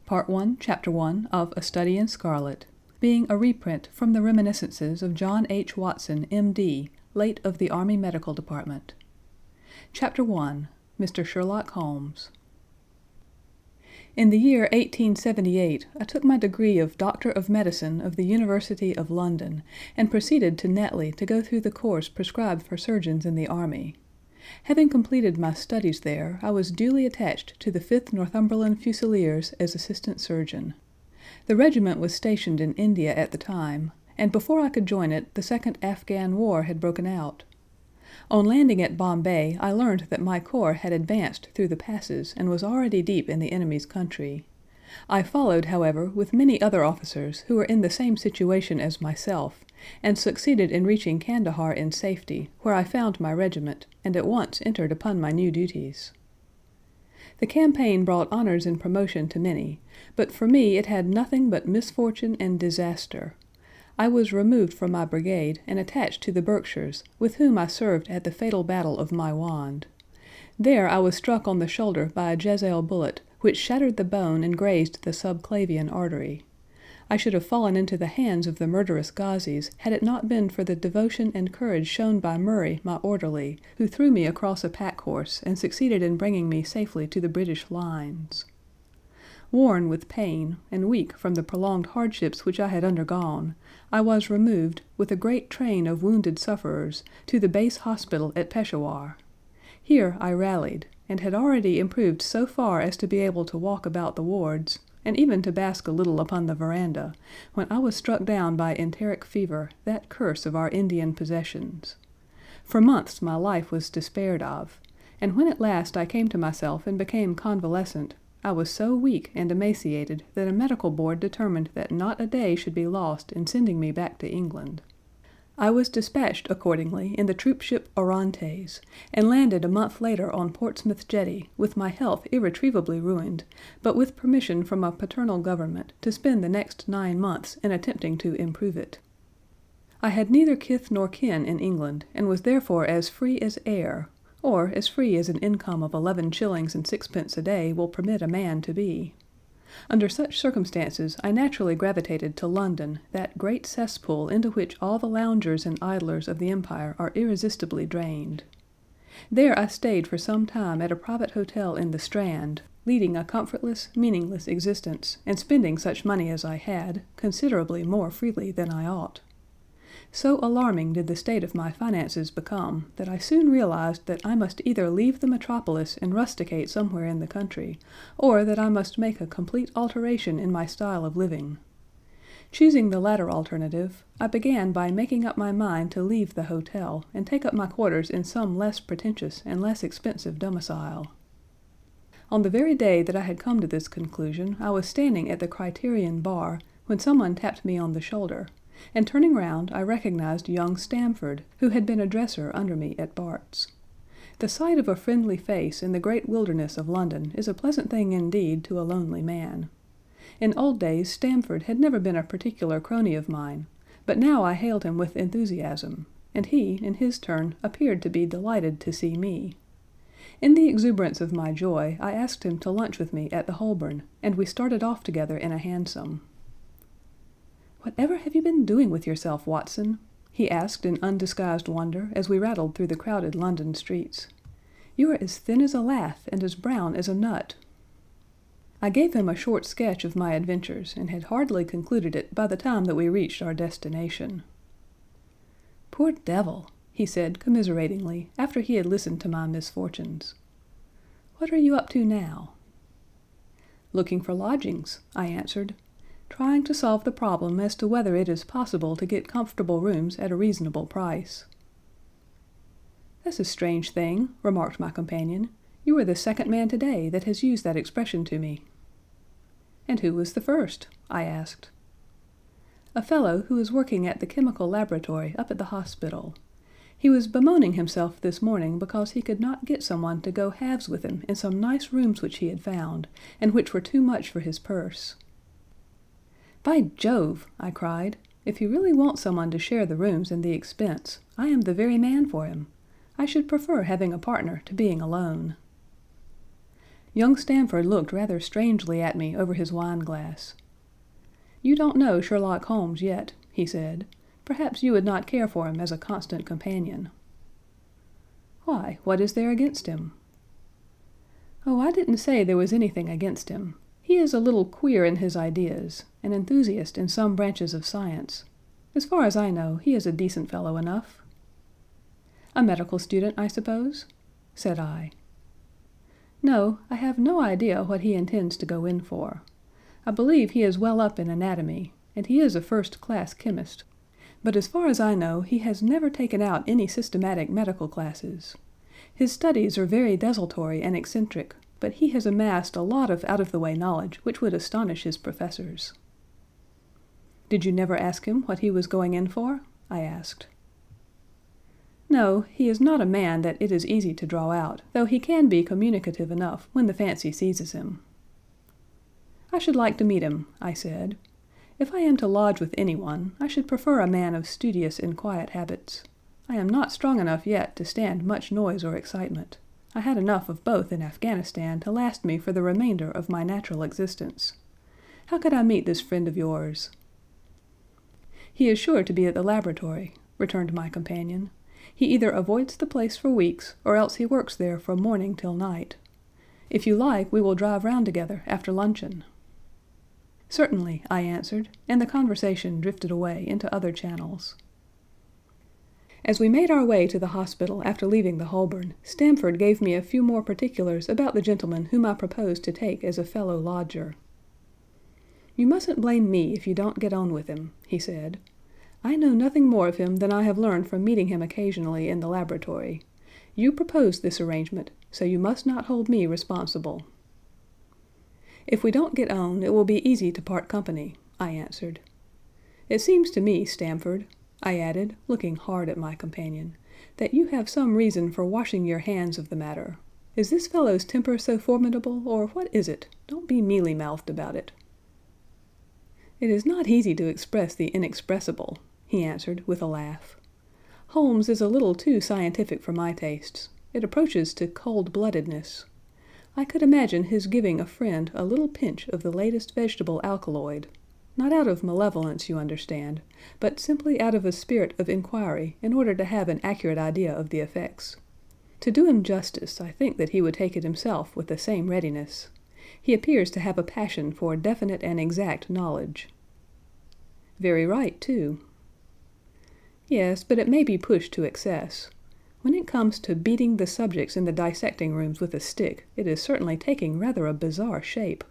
Part 1, Chapter 1 of A Study in Scarlet, being a reprint from the reminiscences of John H. Watson, M.D., late of the Army Medical Department. Chapter 1, Mr. Sherlock Holmes. In the year 1878 I took my degree of Doctor of Medicine of the University of London, and proceeded to Netley to go through the course prescribed for surgeons in the army. Having completed my studies there, I was duly attached to the 5th Northumberland Fusiliers as assistant surgeon. The regiment was stationed in India at the time, and before I could join it the Second Afghan War had broken out. On landing at Bombay, I learned that my corps had advanced through the passes and was already deep in the enemy's country. I followed, however, with many other officers who were in the same situation as myself, and succeeded in reaching Kandahar in safety, where I found my regiment, and at once entered upon my new duties. The campaign brought honors and promotion to many, but for me it had nothing but misfortune and disaster. I was removed from my brigade and attached to the Berkshires, with whom I served at the fatal battle of Maiwand. There I was struck on the shoulder by a jezail bullet, which shattered the bone and grazed the subclavian artery. I should have fallen into the hands of the murderous Ghazis had it not been for the devotion and courage shown by Murray, my orderly, who threw me across a pack horse and succeeded in bringing me safely to the British lines. Worn with pain, and weak from the prolonged hardships which I had undergone, I was removed, with a great train of wounded sufferers, to the base hospital at Peshawar. Here I rallied, and had already improved so far as to be able to walk about the wards, and even to bask a little upon the veranda, when I was struck down by enteric fever, that curse of our Indian possessions. For months my life was despaired of, and when at last I came to myself and became convalescent, I was so weak and emaciated that a medical board determined that not a day should be lost in sending me back to England. I was dispatched accordingly in the troop ship Orontes, and landed a month later on Portsmouth jetty, with my health irretrievably ruined, but with permission from a paternal government to spend the next 9 months in attempting to improve it. I had neither kith nor kin in England, and was therefore as free as air, or as free as an income of 11 shillings and 6 pence a day will permit a man to be. Under such circumstances I naturally gravitated to London, that great cesspool into which all the loungers and idlers of the empire are irresistibly drained. There I stayed for some time at a private hotel in the Strand, leading a comfortless, meaningless existence, and spending such money as I had, considerably more freely than I ought. So alarming did the state of my finances become that I soon realized that I must either leave the metropolis and rusticate somewhere in the country, or that I must make a complete alteration in my style of living. Choosing the latter alternative, I began by making up my mind to leave the hotel and take up my quarters in some less pretentious and less expensive domicile. On the very day that I had come to this conclusion, I was standing at the Criterion bar when someone tapped me on the shoulder, and turning round I recognized young Stamford, who had been a dresser under me at Bart's. The sight of a friendly face in the great wilderness of London is a pleasant thing indeed to a lonely man. In old days Stamford had never been a particular crony of mine, but now I hailed him with enthusiasm, and he, in his turn, appeared to be delighted to see me. In the exuberance of my joy I asked him to lunch with me at the Holborn, and we started off together in a hansom. "Whatever have you been doing with yourself, Watson?" he asked in undisguised wonder as we rattled through the crowded London streets. "You are as thin as a lath and as brown as a nut." I gave him a short sketch of my adventures and had hardly concluded it by the time that we reached our destination. "Poor devil!" he said commiseratingly after he had listened to my misfortunes. "What are you up to now?" "Looking for lodgings," I answered. "Trying to solve the problem as to whether it is possible to get comfortable rooms at a reasonable price." "That's a strange thing," remarked my companion. "You are the second man today that has used that expression to me." "And who was the first?" I asked. "A fellow who is working at the chemical laboratory up at the hospital. He was bemoaning himself this morning because he could not get someone to go halves with him in some nice rooms which he had found, and which were too much for his purse." "By Jove!" I cried, "if you really want someone to share the rooms and the expense, I am the very man for him. I should prefer having a partner to being alone." Young Stamford looked rather strangely at me over his wine-glass. "You don't know Sherlock Holmes yet," he said. "Perhaps you would not care for him as a constant companion." "Why, what is there against him?" "Oh, I didn't say there was anything against him. He is a little queer in his ideas, an enthusiast in some branches of science. As far as I know, he is a decent fellow enough." "A medical student, I suppose?" said I. "No, I have no idea what he intends to go in for. I believe he is well up in anatomy, and he is a first-class chemist. But as far as I know, he has never taken out any systematic medical classes. His studies are very desultory and eccentric, but he has amassed a lot of out-of-the-way knowledge which would astonish his professors." "Did you never ask him what he was going in for?" I asked. "No, he is not a man that it is easy to draw out, though he can be communicative enough when the fancy seizes him." "I should like to meet him," I said. "If I am to lodge with anyone, I should prefer a man of studious and quiet habits. I am not strong enough yet to stand much noise or excitement. I had enough of both in Afghanistan to last me for the remainder of my natural existence. How could I meet this friend of yours?" "He is sure to be at the laboratory," returned my companion. "He either avoids the place for weeks, or else he works there from morning till night. If you like, we will drive round together after luncheon." "Certainly," I answered, and the conversation drifted away into other channels. As we made our way to the hospital after leaving the Holborn, Stamford gave me a few more particulars about the gentleman whom I proposed to take as a fellow lodger. "You mustn't blame me if you don't get on with him," he said. "I know nothing more of him than I have learned from meeting him occasionally in the laboratory. You proposed this arrangement, so you must not hold me responsible." "If we don't get on, it will be easy to part company," I answered. "It seems to me, Stamford," I added, looking hard at my companion, "that you have some reason for washing your hands of the matter. Is this fellow's temper so formidable, or what is it? Don't be mealy-mouthed about it." "It is not easy to express the inexpressible," he answered, with a laugh. "Holmes is a little too scientific for my tastes. It approaches to cold-bloodedness. I could imagine his giving a friend a little pinch of the latest vegetable alkaloid. Not out of malevolence, you understand, but simply out of a spirit of inquiry in order to have an accurate idea of the effects. To do him justice, I think that he would take it himself with the same readiness. He appears to have a passion for definite and exact knowledge." "Very right, too." "Yes, but it may be pushed to excess. When it comes to beating the subjects in the dissecting rooms with a stick, it is certainly taking rather a bizarre shape."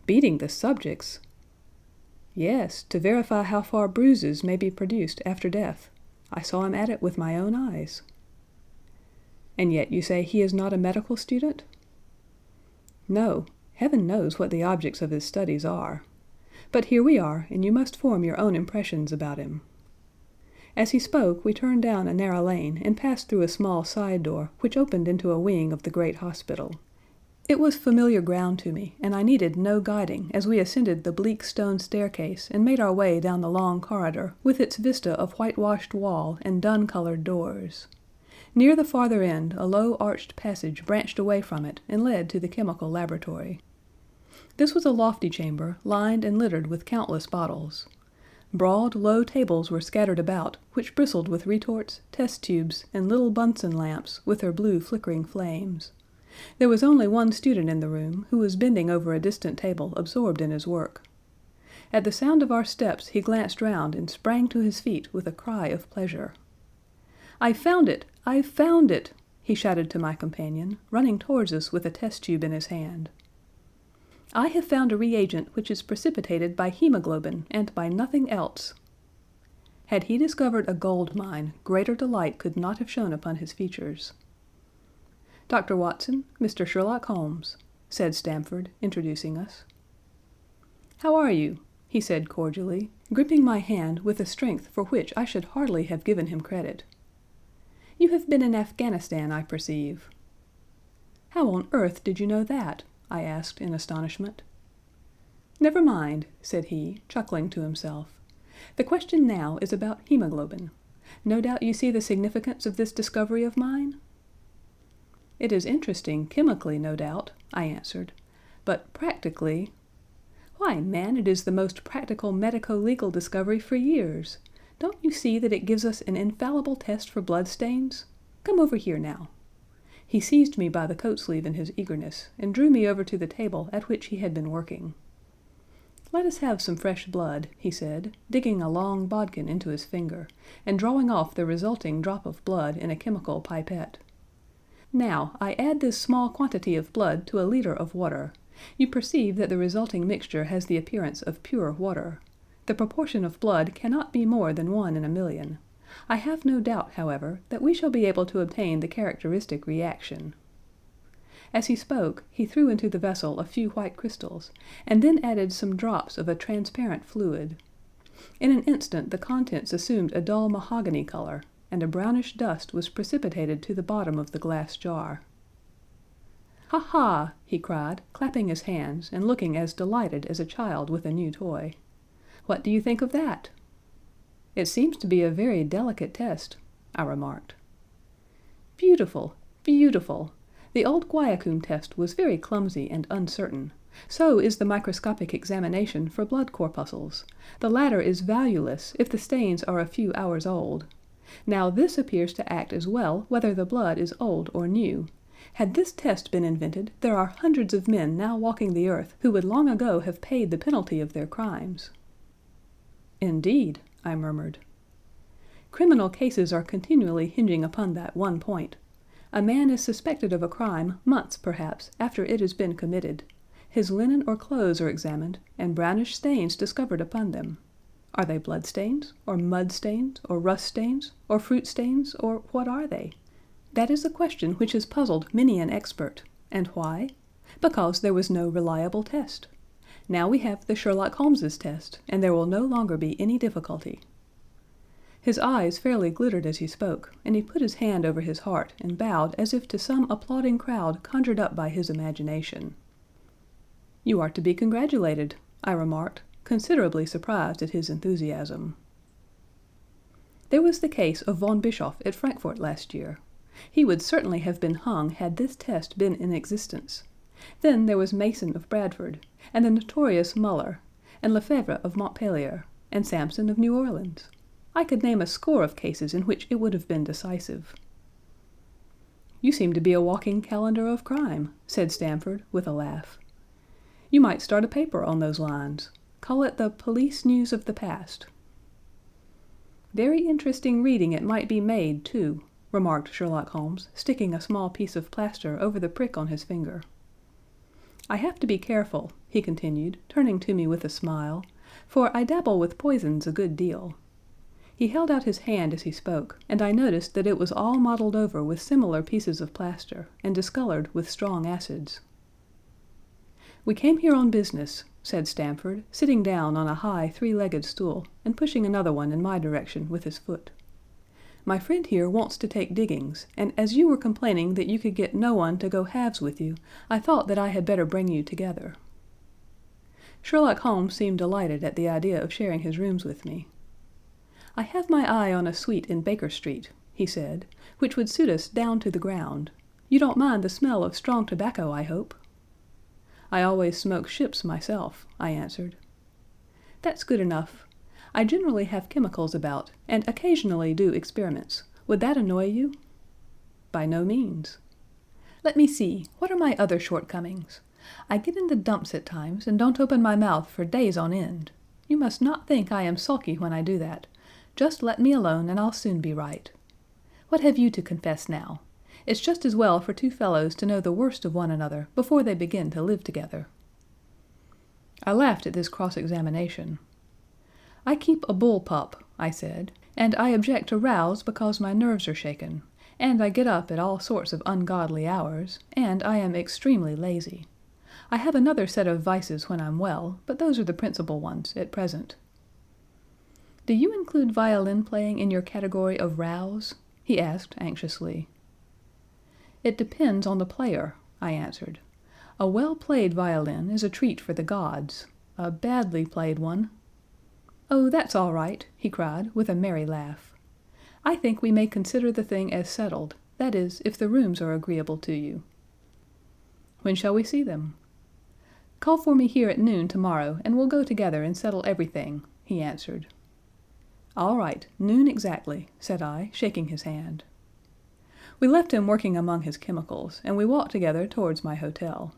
"Beating the subjects?" "Yes, to verify how far bruises may be produced after death. I saw him at it with my own eyes." "And yet you say he is not a medical student?" "No. Heaven knows what the objects of his studies are. But here we are, and you must form your own impressions about him." As he spoke, we turned down a narrow lane and passed through a small side door which opened into a wing of the great hospital. It was familiar ground to me, and I needed no guiding as we ascended the bleak stone staircase and made our way down the long corridor with its vista of whitewashed wall and dun-colored doors. Near the farther end a low arched passage branched away from it and led to the chemical laboratory. This was a lofty chamber, lined and littered with countless bottles. Broad, low tables were scattered about, which bristled with retorts, test tubes, and little Bunsen lamps with their blue flickering flames. There was only one student in the room, who was bending over a distant table absorbed in his work. At the sound of our steps he glanced round and sprang to his feet with a cry of pleasure. "I've found it! I've found it!" he shouted to my companion, running towards us with a test tube in his hand. "I have found a reagent which is precipitated by hemoglobin and by nothing else." Had he discovered a gold mine, greater delight could not have shone upon his features. "Dr. Watson, Mr. Sherlock Holmes," said Stamford, introducing us. "How are you?" he said cordially, gripping my hand with a strength for which I should hardly have given him credit. "You have been in Afghanistan, I perceive." "How on earth did you know that?" I asked in astonishment. "Never mind," said he, chuckling to himself. "The question now is about hemoglobin. No doubt you see the significance of this discovery of mine?" It is interesting chemically, no doubt, I answered, but practically... Why, man, it is the most practical medico-legal discovery for years. Don't you see that it gives us an infallible test for bloodstains? Come over here now." He seized me by the coat sleeve in his eagerness, and drew me over to the table at which he had been working. "Let us have some fresh blood," he said, digging a long bodkin into his finger, and drawing off the resulting drop of blood in a chemical pipette. "Now, I add this small quantity of blood to a liter of water. You perceive that the resulting mixture has the appearance of pure water. The proportion of blood cannot be more than 1 in a million. I have no doubt, however, that we shall be able to obtain the characteristic reaction." As he spoke, he threw into the vessel a few white crystals, and then added some drops of a transparent fluid. In an instant the contents assumed a dull mahogany color, and a brownish dust was precipitated to the bottom of the glass jar. "Ha, ha!" he cried, clapping his hands, and looking as delighted as a child with a new toy. "What do you think of that?" "It seems to be a very delicate test," I remarked. "Beautiful, beautiful! The old Guiacum test was very clumsy and uncertain. So is the microscopic examination for blood corpuscles. The latter is valueless if the stains are a few hours old. Now this appears to act as well whether the blood is old or new. Had this test been invented, there are hundreds of men now walking the earth who would long ago have paid the penalty of their crimes." "Indeed," I murmured. "Criminal cases are continually hinging upon that one point. A man is suspected of a crime months, perhaps, after it has been committed. His linen or clothes are examined, and brownish stains discovered upon them. Are they blood stains, or mud stains, or rust stains, or fruit stains, or what are they? That is a question which has puzzled many an expert. And why? Because there was no reliable test. Now we have the Sherlock Holmes test, and there will no longer be any difficulty." His eyes fairly glittered as he spoke, and he put his hand over his heart and bowed as if to some applauding crowd conjured up by his imagination. "You are to be congratulated," I remarked, considerably surprised at his enthusiasm. "There was the case of von Bischoff at Frankfort last year. He would certainly have been hung had this test been in existence. Then there was Mason of Bradford, and the notorious Muller, and Lefebvre of Montpellier, and Sampson of New Orleans. I could name a score of cases in which it would have been decisive." "You seem to be a walking calendar of crime," said Stamford, with a laugh. "You might start a paper on those lines. Call it the Police News of the Past." "Very interesting reading it might be made, too," remarked Sherlock Holmes, sticking a small piece of plaster over the prick on his finger. "I have to be careful," he continued, turning to me with a smile, "for I dabble with poisons a good deal." He held out his hand as he spoke, and I noticed that it was all mottled over with similar pieces of plaster, and discolored with strong acids. "We came here on business," said Stamford, sitting down on a high three-legged stool, and pushing another one in my direction with his foot. "My friend here wants to take diggings, and as you were complaining that you could get no one to go halves with you, I thought that I had better bring you together." Sherlock Holmes seemed delighted at the idea of sharing his rooms with me. "I have my eye on a suite in Baker Street," he said, "which would suit us down to the ground. You don't mind the smell of strong tobacco, I hope?" "I always smoke ships myself," I answered. "That's good enough. I generally have chemicals about, and occasionally do experiments. Would that annoy you?" "By no means." "Let me see, what are my other shortcomings? I get in the dumps at times, and don't open my mouth for days on end. You must not think I am sulky when I do that. Just let me alone, and I'll soon be right. What have you to confess now? It's just as well for two fellows to know the worst of one another before they begin to live together." I laughed at this cross-examination. "I keep a bull pup," I said, "and I object to rows because my nerves are shaken, and I get up at all sorts of ungodly hours, and I am extremely lazy. I have another set of vices when I'm well, but those are the principal ones at present." "Do you include violin playing in your category of rows?" he asked anxiously. "It depends on the player," I answered. "A well-played violin is a treat for the gods. A badly played one—" "Oh, that's all right," he cried, with a merry laugh. "I think we may consider the thing as settled. That is, if the rooms are agreeable to you." "When shall we see them?" "Call for me here at noon tomorrow, and we'll go together and settle everything," he answered. "All right, noon exactly," said I, shaking his hand. We left him working among his chemicals, and we walked together towards my hotel.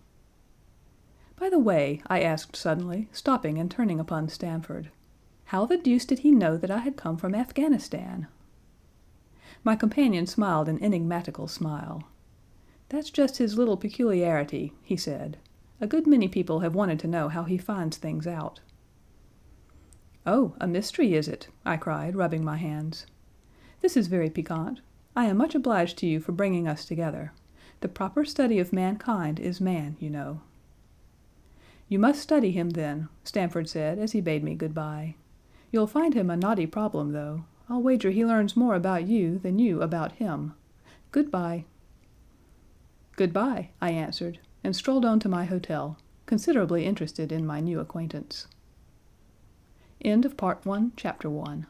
"By the way," I asked suddenly, stopping and turning upon Stamford, "how the deuce did he know that I had come from Afghanistan?" My companion smiled an enigmatical smile. "That's just his little peculiarity," he said. "A good many people have wanted to know how he finds things out." "Oh, a mystery, is it?" I cried, rubbing my hands. "This is very piquant. I am much obliged to you for bringing us together. The proper study of mankind is man, you know." "You must study him, then," Stamford said as he bade me good bye. "You'll find him a knotty problem, though. I'll wager he learns more about you than you about him. Good bye." "Good bye," I answered, and strolled on to my hotel, considerably interested in my new acquaintance. Part 1, Chapter 1